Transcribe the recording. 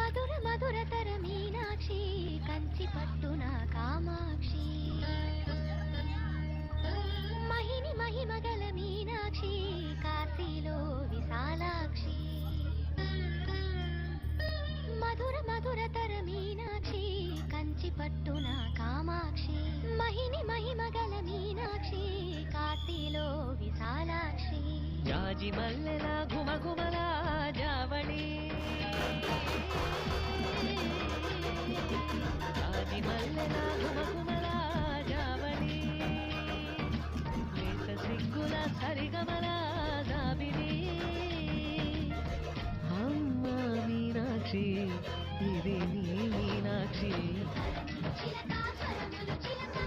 మధుర మధురతర మీనాక్షి కంచి పట్టున కామాక్షి మహిని మహిమగల మీనాక్షి కాశీలో విశాలాక్షి మధుర మధురతర మీనాక్షి కంచి పట్టున కామాక్షి మహిని మహిమగల మీనాక్షి కాశీలో విశాలాక్షి జాజి మల్లెల ఘుమఘుమల జావళి జాజి మల్లెల ఘుమఘుమల జావళి లేత సిగ్గుల సరిగమల జాబిలి అమ్మ మీనాక్షి ఇది నీ మీనాక్షి చిలక స్వరములు చిలక